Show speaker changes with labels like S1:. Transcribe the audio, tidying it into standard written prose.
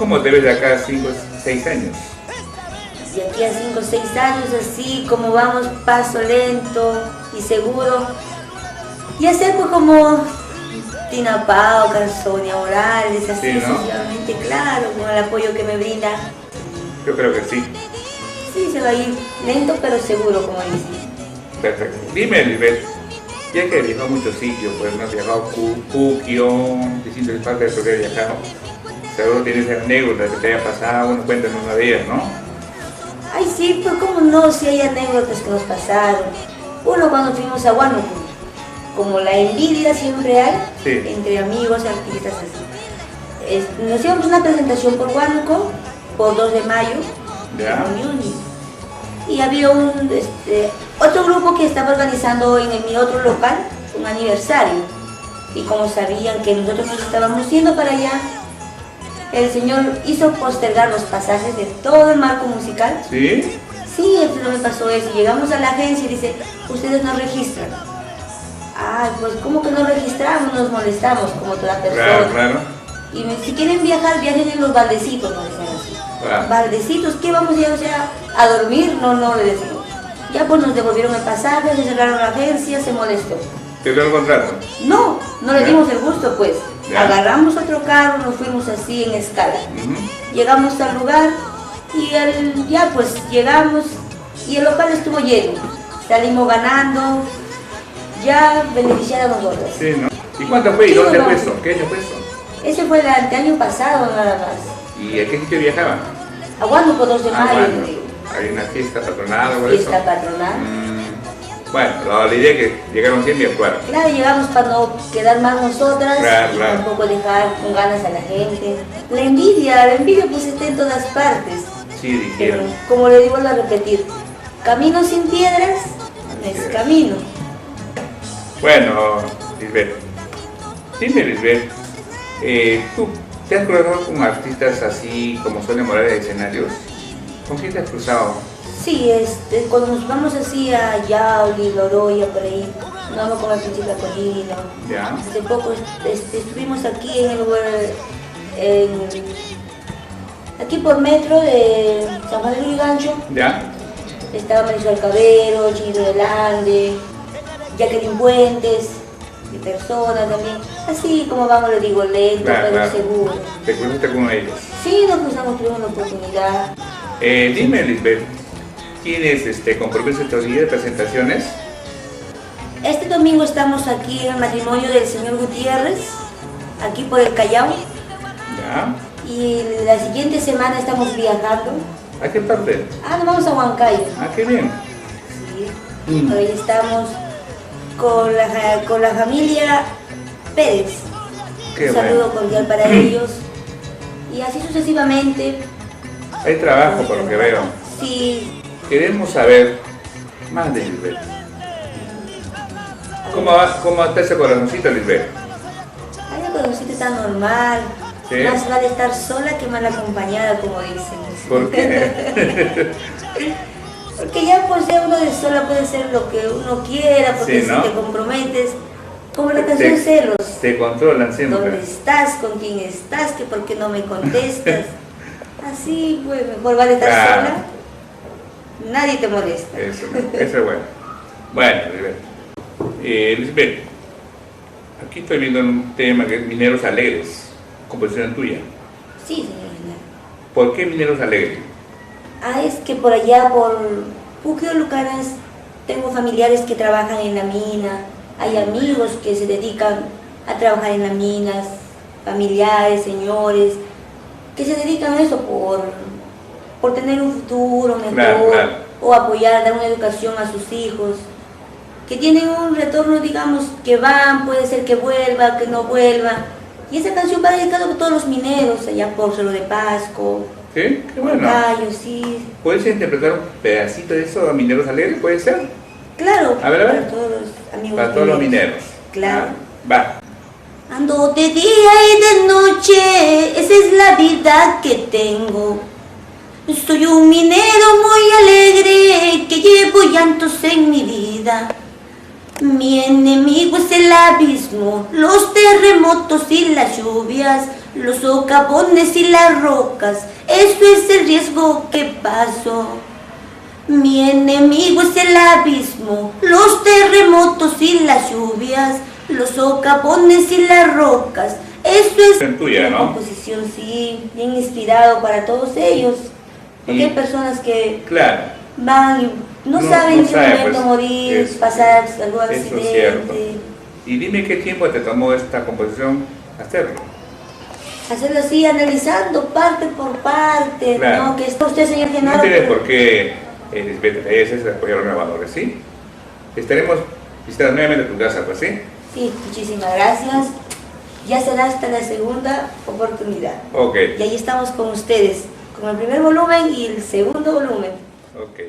S1: ¿Cómo te ves de acá a 5 o 6 años?
S2: De aquí a 5 o 6 años, así como vamos, paso lento y seguro. Ya sé, pues como Tina Pao, Sonia Morales, así
S1: Sí, ¿no?
S2: sucesivamente, claro, con el apoyo que me brinda.
S1: Yo creo que sí.
S2: Sí, se va a ir lento pero seguro, como dice.
S1: Perfecto. Dime, Lisbeth, ya que has viajado a muchos sitios, pues no has viajado a Puquio, distintas partes de Turquía has viajado. Seguro tienes anécdotas que te haya pasado, bueno, cuéntanos una de ellas, ¿no?
S2: Ay, sí, pues cómo no, si hay anécdotas que nos pasaron. Uno cuando fuimos a Huánuco, como la envidia siempre hay,
S1: Sí.
S2: entre amigos, artistas, así. Nos íbamos a una presentación por Huánuco, por 2 de mayo,
S1: Ya.
S2: en Uyuni. Y había otro grupo que estaba organizando en mi otro local un aniversario. Y como sabían que nosotros nos estábamos yendo para allá, el señor hizo postergar los pasajes de todo el marco musical.
S1: ¿Sí?
S2: Sí, no me pasó eso. Llegamos a la agencia y dice, ustedes no registran. Ay, pues ¿cómo que no registramos? Nos molestamos como toda persona.
S1: Claro, claro.
S2: Y si quieren viajar, viajen en los baldecitos, nos decían así.
S1: Claro.
S2: Baldecitos, ¿qué vamos a ir, o sea, a dormir? No, no, le decimos. Ya pues nos devolvieron el pasaje, se cerraron la agencia, se molestó.
S1: ¿Te dio el contrato?
S2: No, no le
S1: Ya.
S2: dimos el gusto, pues.
S1: Ya.
S2: Agarramos otro carro, nos fuimos así en escala.
S1: Ujú.
S2: Llegamos al lugar y ya pues llegamos y el local estuvo lleno. Salimos ganando, ya beneficiada nosotros.
S1: Sí, ¿no? ¿Y cuánto fue? ¿Y
S2: Sí,
S1: dónde
S2: no,
S1: fue
S2: no.
S1: eso? ¿Qué año fue eso?
S2: Ese fue el año pasado nada más.
S1: ¿Y a qué sitio viajaban?
S2: A Huánuco 2 de mayo,
S1: bueno.
S2: le digo.
S1: Hay una fiesta patronal o algo de eso.
S2: Fiesta patronal.
S1: Bueno, la idea es que llegaron siempre y actuaron.
S2: Claro, llegamos para no quedar más nosotras,
S1: Claro,
S2: y
S1: claro.
S2: tampoco dejar con ganas a la gente. La envidia pues está en todas partes.
S1: Sí,
S2: Pero,
S1: dijeron.
S2: como le digo a repetir, camino sin piedras no es camino.
S1: Bueno, Lisbeth. Dime, Lisbeth, ¿tú te has cruzado con artistas así como Sonia Morales de escenarios? ¿Con quién te has cruzado?
S2: Sí, cuando nos vamos así a Yauli, Loroya, por ahí, nos vamos con la Príncipe Colina.
S1: Ya.
S2: Hace poco estuvimos aquí en el lugar, aquí por metro de San Juan de Lurigancho.
S1: ¿Ya?
S2: Estaba Marisol Cabero, Chinito del Ande, Jacqueline Puentes, mi persona también. Así como vamos, le digo, lento,
S1: Claro,
S2: pero
S1: claro.
S2: seguro.
S1: ¿Te cruzaste con ellos?
S2: Sí, nos cruzamos, tuvimos la oportunidad.
S1: Dime, Lisbeth, ¿tienes compromiso estos días de presentaciones?
S2: Este domingo estamos aquí en el matrimonio del señor Gutiérrez, aquí por el Callao.
S1: ¿Ya?
S2: Y la siguiente semana estamos viajando.
S1: ¿A qué parte?
S2: Nos vamos a Huancayo.
S1: Ah, qué bien.
S2: Sí. Por ahí estamos con la familia Pérez.
S1: Qué
S2: Un saludo
S1: bueno.
S2: cordial para ellos. Y así sucesivamente.
S1: Hay trabajo, por lo que veo.
S2: Sí.
S1: Queremos saber más de Lisbeth. ¿Cómo está ese corazoncito, Lisbeth?
S2: Ay, la conociste está normal.
S1: Sí.
S2: Más vale estar sola que mal acompañada, como dicen.
S1: ¿Por qué?
S2: Porque ya pues ya uno de sola puede ser lo que uno quiera, porque
S1: Sí, ¿no?
S2: si te comprometes, como la canción Celos.
S1: Te controlan siempre.
S2: ¿Dónde estás? ¿Con quién estás? ¿Que por qué no me contestas? Así, pues mejor vale estar
S1: Claro.
S2: sola. Nadie te molesta.
S1: Eso es bueno. Bueno, Lisbeth. Lisbeth, aquí estoy viendo un tema que es Mineros Alegres, composición tuya.
S2: Sí, señor Genaro.
S1: ¿Por qué Mineros Alegres?
S2: Es que por allá, por Puquio Lucanas, tengo familiares que trabajan en la mina, hay amigos que se dedican a trabajar en las minas, familiares, señores, que se dedican a eso por tener un futuro mejor,
S1: Claro.
S2: o apoyar, dar una educación a sus hijos, que tienen un retorno, digamos, que van, puede ser que vuelva, que no vuelva. Y esa canción va dedicada a todos los mineros, allá por Cerro de Pasco,
S1: ¿Sí? Qué bueno.
S2: Huancayo, sí.
S1: ¿Puedes interpretar un pedacito de eso a Mineros Alegres? ¿Puede ser?
S2: Claro,
S1: A ver.
S2: para todos los amigos
S1: Para todos los mineros.
S2: Claro.
S1: Ah, va.
S2: Ando de día y de noche, esa es la vida que tengo. Soy un minero muy alegre que llevo llantos en mi vida. Mi enemigo es el abismo, los terremotos y las lluvias, los socavones y las rocas, eso es el riesgo que paso. Mi enemigo es el abismo, los terremotos y las lluvias, los socavones y las rocas, eso es
S1: tuya,
S2: una
S1: ¿no?
S2: composición, sí, bien inspirado para todos ellos, porque hay personas que
S1: Claro,
S2: van y no saben en qué
S1: saben,
S2: momento
S1: pues,
S2: morir, pasar algún
S1: eso es
S2: accidente.
S1: cierto. Y dime qué tiempo te tomó esta composición hacerlo.
S2: Hacerlo así, analizando parte por parte,
S1: Claro.
S2: ¿no? Que está usted, señor
S1: No
S2: Genaro.
S1: entiendes por qué Lisbeth Reyes es apoyar a los grabadores, ¿sí? Estaremos visitando nuevamente tu casa, pues, ¿sí?
S2: Sí, muchísimas gracias. Ya será hasta la segunda oportunidad.
S1: Ok,
S2: Y ahí estamos con ustedes, con el primer volumen y el segundo volumen.
S1: ok.